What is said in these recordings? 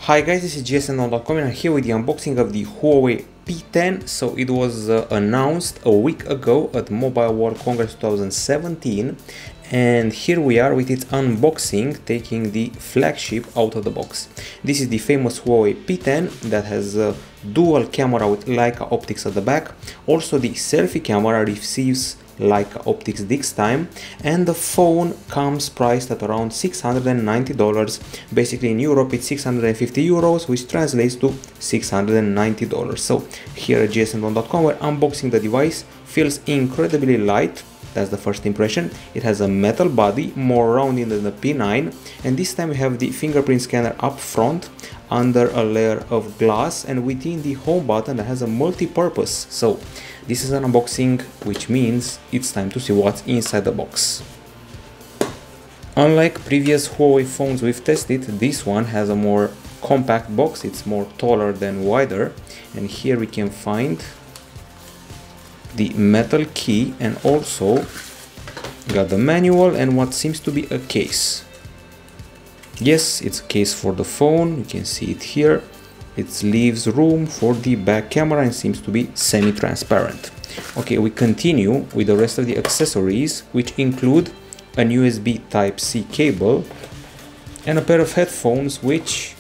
Hi guys, this is gsn.com and I'm here with the unboxing of the Huawei P10. So it was announced a week ago at Mobile World Congress 2017, and here we are with its unboxing, taking the flagship out of the box. This is the famous Huawei P10 that has a dual camera with Leica optics at the back. Also the selfie camera receives Leica optics this time, and the phone comes priced at around $690. Basically in Europe it's 650 euros, which translates to $690. So here at gsn.com we're unboxing the device. Feels incredibly light. That's the first impression. It has a metal body, more rounded than the P9, and this time we have the fingerprint scanner up front under a layer of glass, and within the home button that has a multi-purpose. So this is an unboxing, which means it's time to see what's inside the box. Unlike previous Huawei phones we've tested, this one has a more compact box. It's more taller than wider, and here we can find the metal key, and also got the manual and what seems to be a case. Yes, it's a case for the phone. You can see it here. It leaves room for the back camera and seems to be semi-transparent. Okay, we continue with the rest of the accessories, which include an USB Type-C cable and a pair of headphones, which,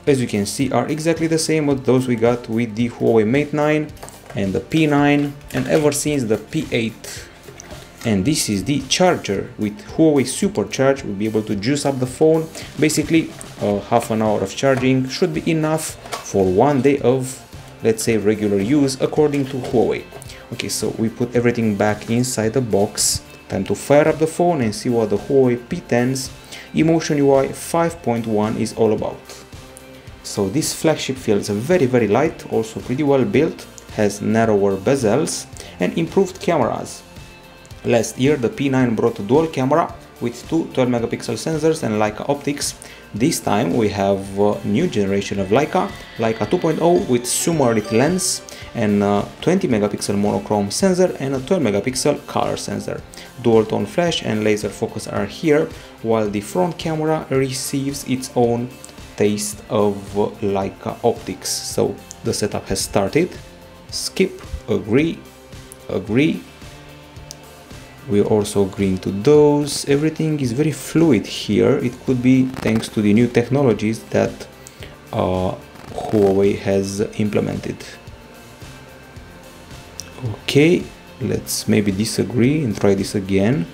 as you can see, are exactly the same as those we got with the Huawei Mate 9 and the P9 and ever since the P8. And this is the charger. With Huawei Supercharge we'll be able to juice up the phone. Basically half an hour of charging should be enough for one day of, let's say, regular use, according to Huawei. Okay, so we put everything back inside the box. Time to fire up the phone and see what the Huawei P10's EMUI 5.1 is all about. So this flagship feels very light, also pretty well built, has narrower bezels and improved cameras. Last year the P9 brought a dual camera with two 12 megapixel sensors and Leica optics. This time we have a new generation of Leica 2.0 with zoom-arid lens and a 20 megapixel monochrome sensor and a 12 megapixel color sensor. Dual tone flash and laser focus are here, while the front camera receives its own taste of Leica optics. So the setup has started. Skip, agree, agree. We're also agreeing to those. Everything is very fluid here. It could be thanks to the new technologies that Huawei has implemented. Okay, let's maybe disagree and try this again.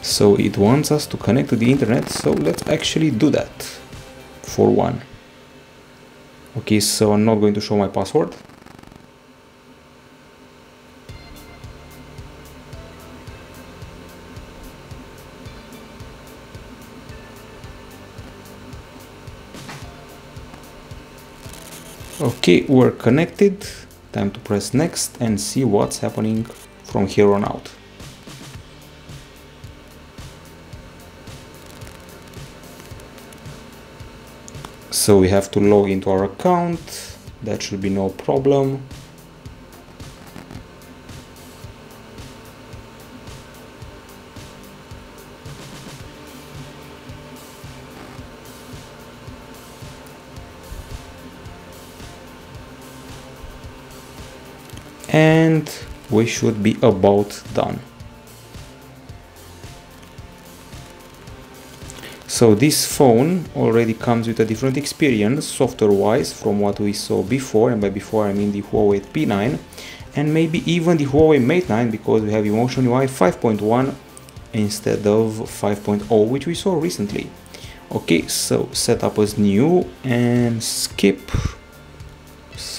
So it wants us to connect to the internet, so let's actually do that for one. Okay, so I'm not going to show my password. Okay, we're connected. Time to press next and see what's happening from here on out. So we have to log into our account. That should be no problem. And we should be about done. So this phone already comes with a different experience software-wise from what we saw before, and by before I mean the Huawei P9 and maybe even the Huawei Mate 9, because we have EMUI 5.1 instead of 5.0, which we saw recently. Okay, so setup as new and skip.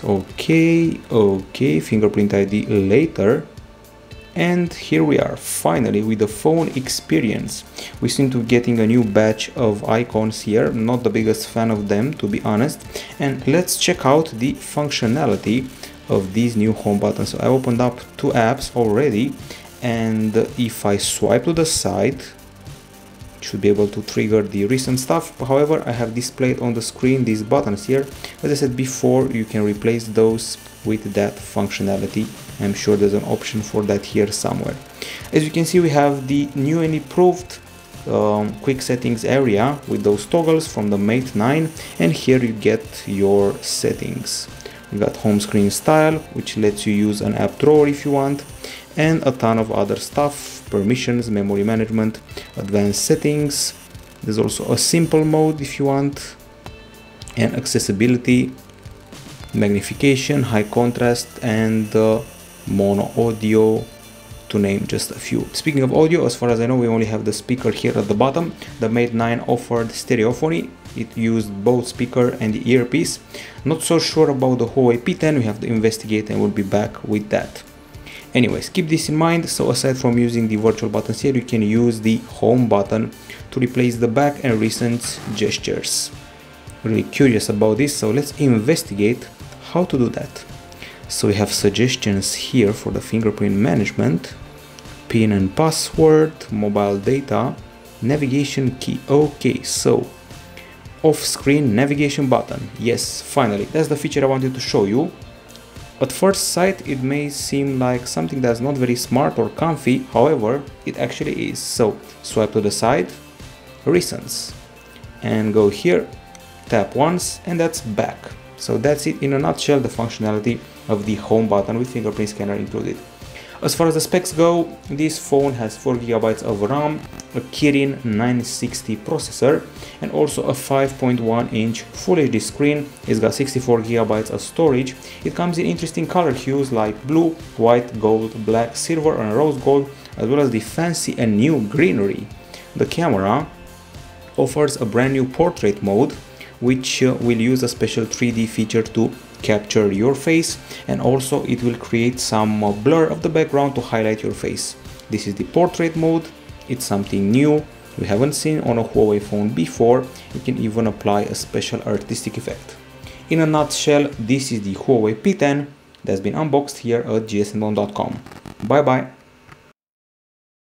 Okay, fingerprint ID later. And here we are, finally, with the phone experience. We seem to be getting a new batch of icons here. Not the biggest fan of them, to be honest. And let's check out the functionality of these new home buttons. So I opened up two apps already, and if I swipe to the side, it should be able to trigger the recent stuff. However, I have displayed on the screen these buttons here. As I said before, you can replace those with that functionality. I'm sure there's an option for that here somewhere. As you can see, we have the new and improved quick settings area with those toggles from the Mate 9, and here you get your settings. We got home screen style, which lets you use an app drawer if you want, and a ton of other stuff, permissions, memory management, advanced settings. There's also a simple mode if you want, and accessibility, magnification, high contrast, and mono audio, to name just a few. Speaking of audio, as far as I know, we only have the speaker here at the bottom. The Mate 9 offered stereophony. It used both speaker and the earpiece. Not so sure about the Huawei P10, we have to investigate and we'll be back with that. Anyways, keep this in mind. So aside from using the virtual buttons here, you can use the home button to replace the back and recent gestures. Really curious about this, so let's investigate how to do that. So we have suggestions here for the fingerprint management, PIN and password, mobile data, navigation key. Okay, so off-screen navigation button. Yes, finally, that's the feature I wanted to show you. At first sight, it may seem like something that's not very smart or comfy, however, it actually is. So swipe to the side, recents, and go here, tap once, and that's back. So that's it in a nutshell, the functionality of the home button with fingerprint scanner included. As far as the specs go, this phone has 4 GB of RAM, a Kirin 960 processor, and also a 5.1-inch Full HD screen. It's got 64 GB of storage. It comes in interesting color hues like blue, white, gold, black, silver, and rose gold, as well as the fancy and new greenery. The camera offers a brand new portrait mode, which will use a special 3D feature to capture your face, and also it will create some blur of the background to highlight your face. This is the portrait mode. It's something new we haven't seen on a Huawei phone before. You can even apply a special artistic effect. In a nutshell, this is the Huawei P10 that's been unboxed here at gsmone.com. Bye bye.